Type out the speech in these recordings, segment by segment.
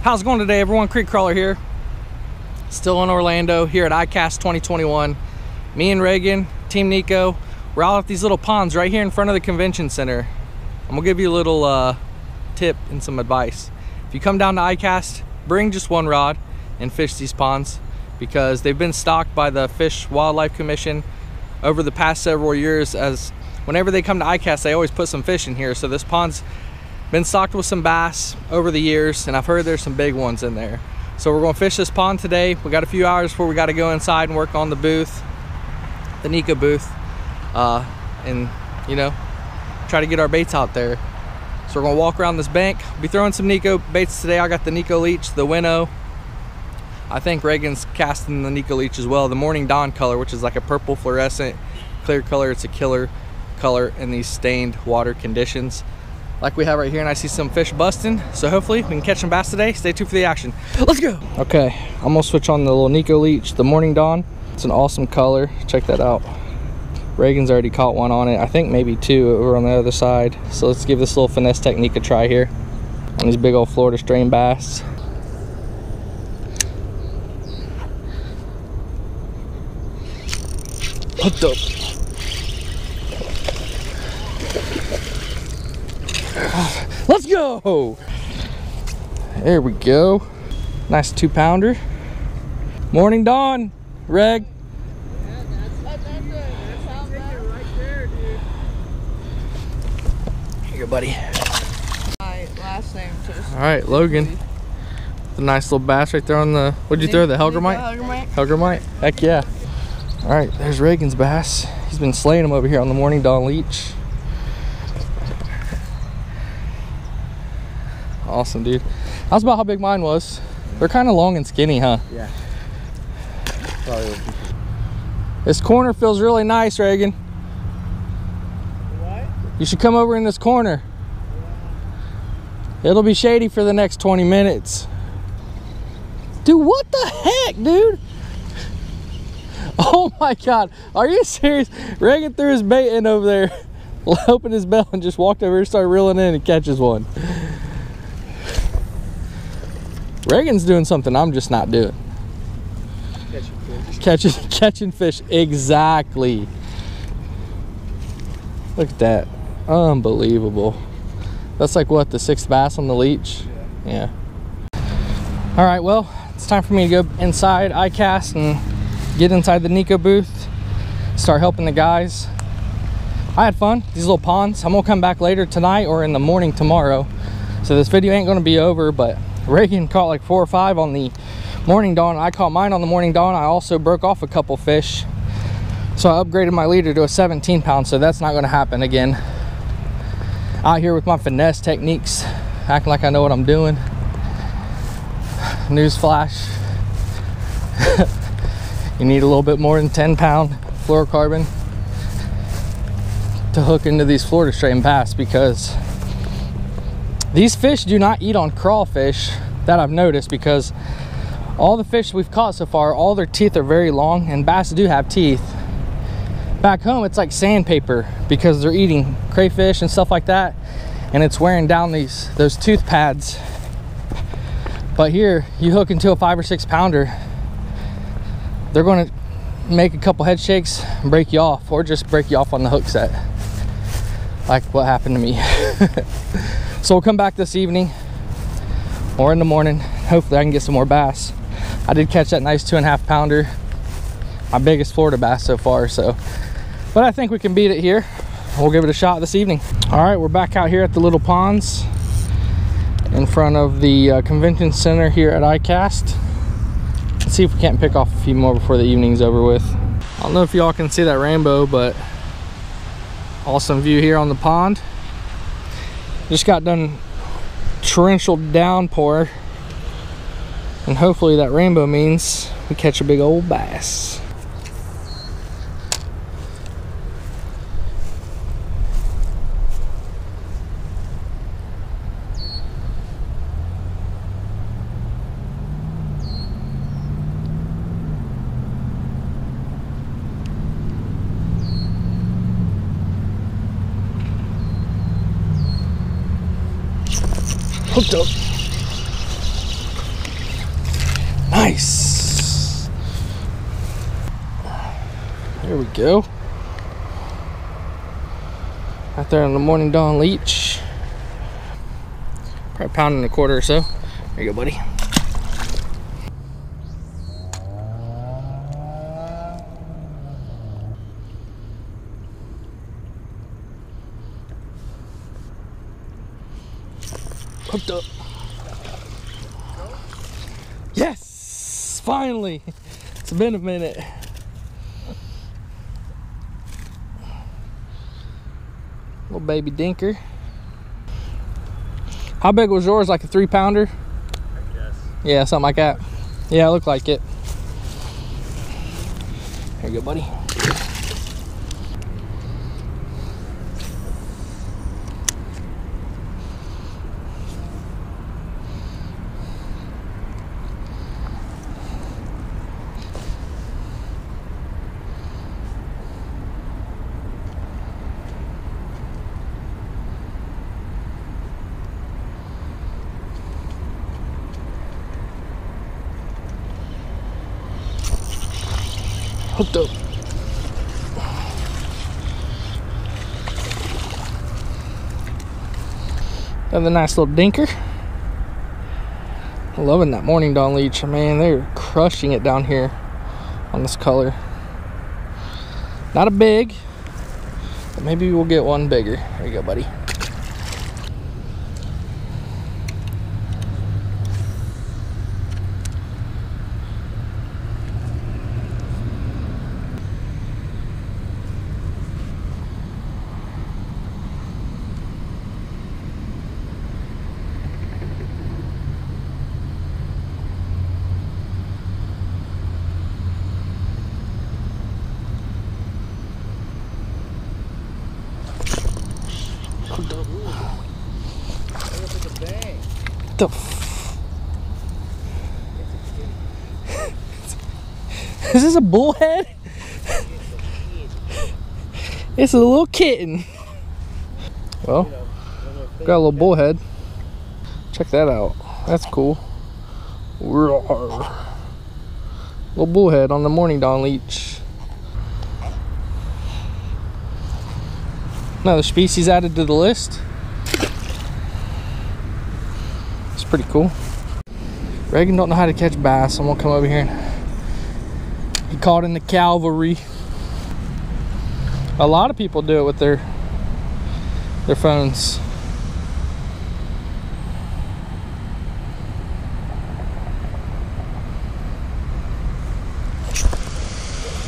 How's it going today, everyone? Creek Crawler here. Still in Orlando here at ICAST 2021. Me and Reagan, Team Nikko, we're out at these little ponds right here in front of the convention center. I'm gonna give you a little tip and some advice. If you come down to ICAST, bring just one rod and fish these ponds, because they've been stocked by the Fish Wildlife Commission over the past several years. As whenever they come to ICAST, they always put some fish in here. So this pond's been stocked with some bass over the years, and I've heard there's some big ones in there. So we're gonna fish this pond today. We got a few hours before we got to go inside and work on the booth, the Nikko booth, and you know, try to get our baits out there. So we're gonna walk around this bank. Be throwing some Nikko baits today. I got the Nikko Leech, the Winnow. I think Reagan's casting the Nikko Leech as well, the Morning Dawn color, which is like a purple fluorescent clear color. It's a killer color in these stained water conditions like we have right here, and I see some fish busting, so hopefully we can catch some bass today. Stay tuned for the action. Let's go. Okay, I'm gonna switch on the little Nikko Leech, the Morning Dawn. It's an awesome color. Check that out. Reagan's already caught one on it. I think maybe two over on the other side. So let's give this little finesse technique a try here on these big old Florida strain bass. Hooked up. Let's go. There we go. Nice 2-pounder. Morning Dawn, Reg. Yeah, that's how right there, dude. Here you go, buddy. My last name just. All right, Logan. The nice little bass right there on the, what'd you throw, the Helgramite? Helgramite? Heck yeah. All right, there's Reagan's bass. He's been slaying them over here on the Morning Dawn Leech. Awesome, dude. That's about how big mine was. They're kind of long and skinny, huh? Yeah. Probably. This corner feels really nice, Reagan. What? You should come over in this corner. It'll be shady for the next 20 minutes. Dude, what the heck, dude? Oh my God, are you serious? Reagan threw his bait in over there, opened his bell and just walked over and started reeling in and catches one. Reagan's doing something I'm just not doing. Catching fish, exactly. Look at that, unbelievable. That's like what, the 6th bass on the Leech? Yeah. All right, well, it's time for me to go inside ICAST and get inside the Nikko booth, start helping the guys. I had fun, these little ponds. I'm gonna come back later tonight or in the morning tomorrow. So this video ain't gonna be over, but Reagan caught like 4 or 5 on the Morning Dawn. I caught mine on the Morning Dawn. I also broke off a couple fish. So I upgraded my leader to a 17-pound, so that's not gonna happen again. Out here with my finesse techniques, acting like I know what I'm doing. Newsflash. You need a little bit more than 10-pound fluorocarbon to hook into these Florida strain bass, because these fish do not eat on crawfish, that I've noticed, because all the fish we've caught so far, all their teeth are very long, and bass do have teeth. Back home, it's like sandpaper because they're eating crayfish and stuff like that, and it's wearing down those tooth pads. But here, you hook into a 5 or 6 pounder, they're going to make a couple head shakes and break you off, or just break you off on the hook set, like what happened to me. So we'll come back this evening or in the morning. Hopefully I can get some more bass. I did catch that nice 2.5 pounder, my biggest Florida bass so far. So, but I think we can beat it here. We'll give it a shot this evening. All right, we're back out here at the little ponds in front of the convention center here at ICAST. Let's see if we can't pick off a few more before the evening's over with. I don't know if y'all can see that rainbow, but awesome view here on the pond. Just got done torrential downpour, and hopefully that rainbow means we catch a big old bass. Hooked up. Nice. There we go. Out there on the Morning Dawn Leech. Probably pound and a quarter or so. There you go, buddy. Hooked up. Yes! Finally! It's been a minute. Little baby dinker. How big was yours? Like a 3-pounder? I guess. Yeah, something like that. Yeah, it looked like it. Here you go, buddy. Hooked up. Another nice little dinker. Loving that Morning Dawn Leech. Man, they're crushing it down here on this color. Not a big, but maybe we'll get one bigger. There you go, buddy. The f Is this a bullhead? It's a little kitten. Well, got a little bullhead. Check that out. That's cool. Little bullhead on the Morning Dawn Leech. Another species added to the list. It's pretty cool. Reagan don't know how to catch bass. I'm gonna come over here and he caught in the cavalry. A lot of people do it with their phones.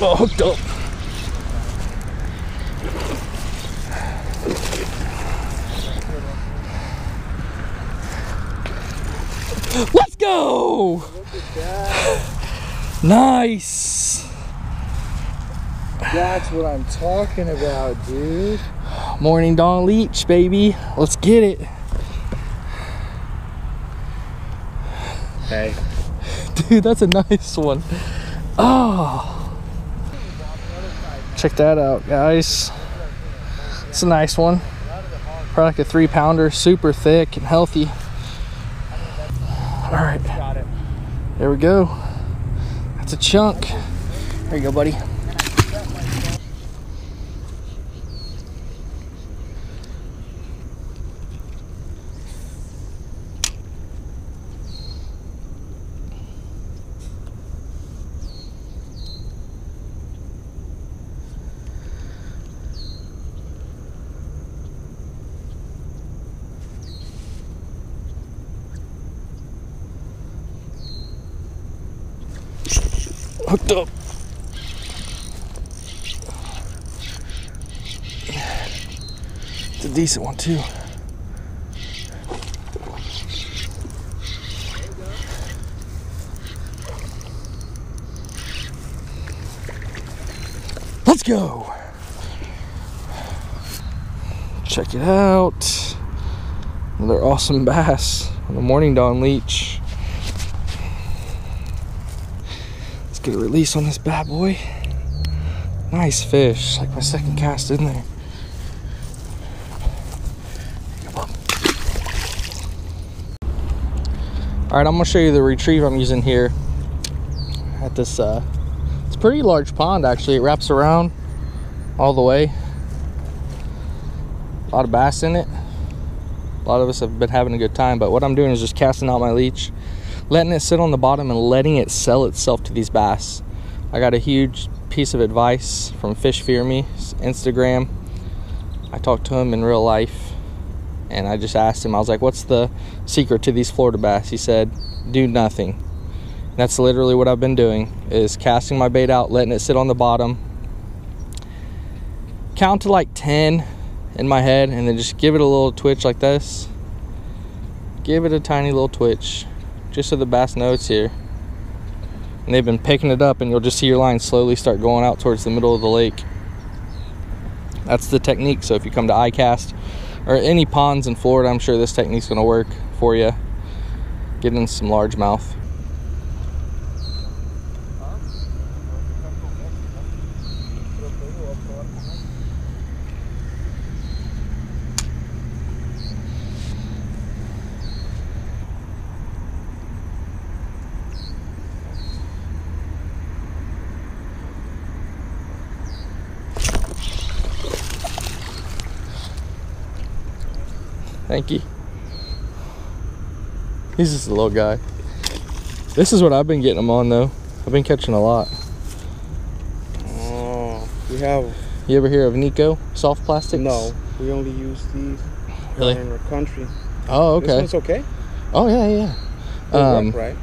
Oh, hooked up. Let's go! Look at that. Nice. That's what I'm talking about, dude. Morning Dawn Leech, baby. Let's get it. Hey. Dude, that's a nice one. Oh. Check that out, guys. It's a nice one. Probably like a 3-pounder, super thick and healthy. All right, there we go. That's a chunk. There you go, buddy. Hooked up. It's a decent one too. Let's go. Check it out. Another awesome bass on the Morning Dawn Leech. Get a release on this bad boy. Nice fish, like my second cast in there. All right, I'm gonna show you the retrieve I'm using here. at this, it's a pretty large pond actually. It wraps around all the way. A lot of bass in it. A lot of us have been having a good time, but what I'm doing is just casting out my leech, letting it sit on the bottom and letting it sell itself to these bass. I got a huge piece of advice from FISHNFX Instagram. I talked to him in real life and I just asked him, I was like, what's the secret to these Florida bass? He said, do nothing. And that's literally what I've been doing, is casting my bait out, letting it sit on the bottom, count to like 10 in my head, and then just give it a little twitch like this. Give it a tiny little twitch just so the bass know it's here. And they've been picking it up, and you'll just see your line slowly start going out towards the middle of the lake. That's the technique. So if you come to ICAST or any ponds in Florida, I'm sure this technique's going to work for you. Get in some largemouth. Thank you. He's just a little guy. This is what I've been getting them on though. I've been catching a lot. Oh, we have. You ever hear of Nikko soft plastics? No, we only use these. Really? In our country. Oh, okay. This one's okay. Oh yeah, yeah. Work, right?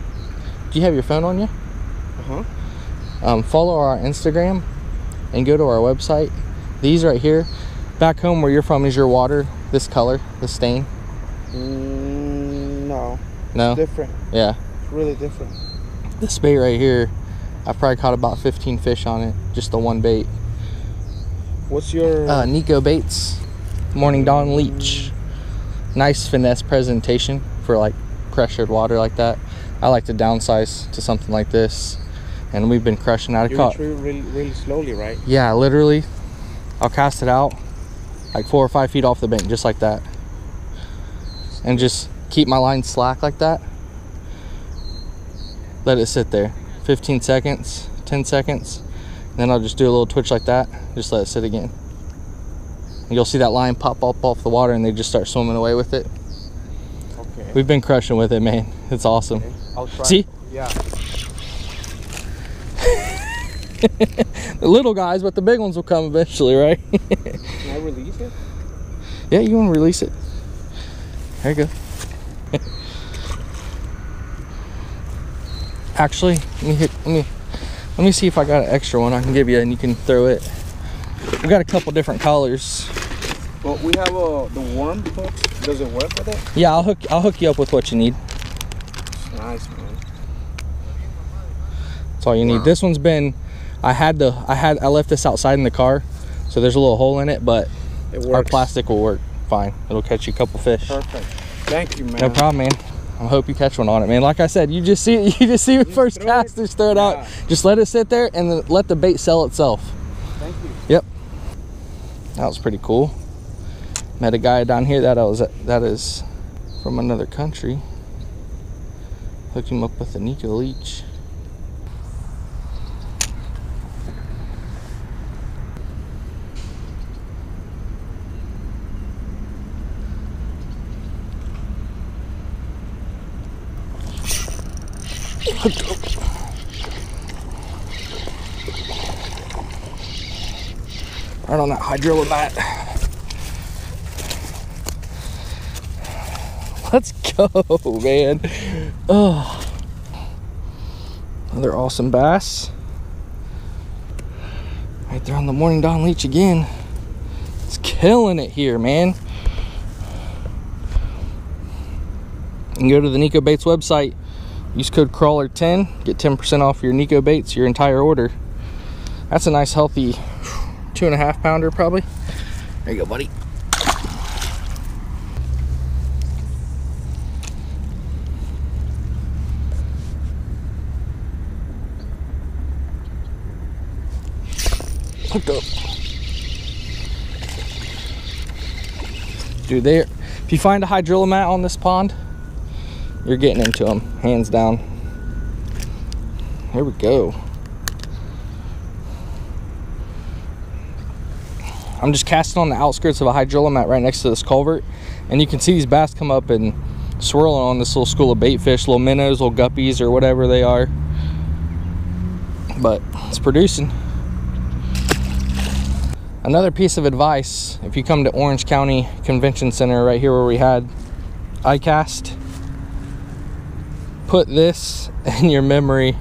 Do you have your phone on you? Follow our Instagram and go to our website. These right here. Back home where you're from, is your water this color, the stain? No. No? Different. Yeah. It's really different. This bait right here, I've probably caught about 15 fish on it, just the one bait. What's your... Nikko Baits, Morning Dawn Leech. Nice finesse presentation for like pressured water like that. I like to downsize to something like this, and we've been crushing out. You retrieve really slowly, right? Yeah, literally. I'll cast it out like 4 or 5 feet off the bank, just like that, and just keep my line slack like that. Let it sit there 15 seconds, 10 seconds, and then I'll just do a little twitch like that, just let it sit again, and you'll see that line pop up off the water and they just start swimming away with it. Okay. We've been crushing with it, man. It's awesome. Okay. I'll try. See? Yeah. The little guys, but the big ones will come eventually, right? Can I release it? Yeah, you want to release it? There you go. Actually, let me see if I got an extra one I can give you, and you can throw it. We got a couple different colors. Well, we have the worm hook. Does it work with it? Yeah, I'll hook you up with what you need. Nice, man. That's all you need. This one's been, I left this outside in the car, so there's a little hole in it, but our plastic will work fine. It'll catch you a couple fish. Perfect. Thank you, man. No problem, man. I hope you catch one on it, man. Like I said, you just see it first cast, just throw it out. Just let it sit there and then let the bait sell itself. Thank you. Yep. That was pretty cool. Met a guy down here that is from another country. Hooked him up with a Nikko Leech. Right on that hydrilla mat. Let's go, man. Oh, another awesome bass. Right there on the Morning Dawn Leech again. It's killing it here, man. You can go to the Nikko Baits website. Use code CRAWLER10, get 10% off your Nikko Baits, your entire order. That's a nice healthy 2.5 pounder probably. There you go, buddy. Hooked up. Dude, if you find a hydrilla mat on this pond, you're getting into them, hands down. Here we go. I'm just casting on the outskirts of a hydrilla mat right next to this culvert, and you can see these bass come up and swirling on this little school of bait fish, little minnows, little guppies, or whatever they are. But it's producing. Another piece of advice, if you come to Orange County Convention Center, right here where we had ICAST, put this in your memory,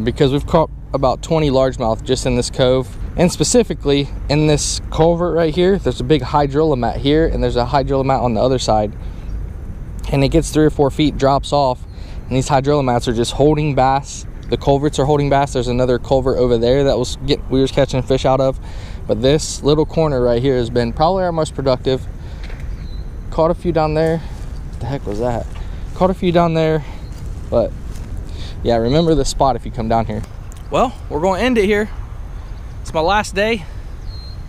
because we've caught about 20 largemouth just in this cove. And specifically in this culvert right here, there's a big hydrilla mat here, and there's a hydrilla mat on the other side. And it gets 3 or 4 feet, drops off, and these hydrilla mats are just holding bass. The culverts are holding bass. There's another culvert over there that we were catching fish out of. But this little corner right here has been probably our most productive. Caught a few down there. What the heck was that? Caught a few down there. But yeah, remember this spot if you come down here. Well, we're going to end it here. It's my last day,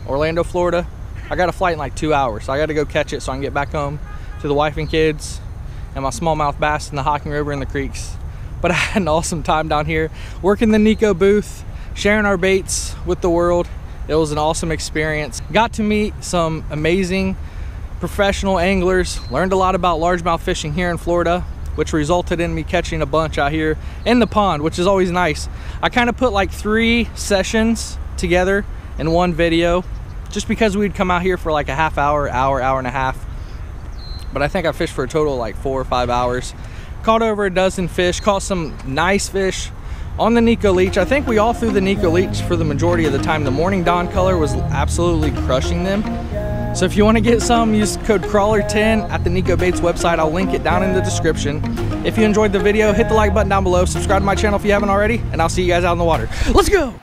Orlando, Florida. I got a flight in like 2 hours, so I got to go catch it so I can get back home to the wife and kids and my smallmouth bass in the Hocking River and the creeks. But I had an awesome time down here, working the Nikko booth, sharing our baits with the world. It was an awesome experience. Got to meet some amazing professional anglers, learned a lot about largemouth fishing here in Florida, which resulted in me catching a bunch out here in the pond, which is always nice. I kind of put like 3 sessions together in one video, just because we'd come out here for like a half hour, hour and a half. But I think I fished for a total of like 4 or 5 hours. Caught over a dozen fish, caught some nice fish on the Nikko Leech. I think we all threw the Nikko Leech for the majority of the time. The Morning Dawn color was absolutely crushing them. So if you want to get some, use code CRAWLER10 at the Nikko Baits website. I'll link it down in the description. If you enjoyed the video, hit the like button down below. Subscribe to my channel if you haven't already, and I'll see you guys out in the water. Let's go!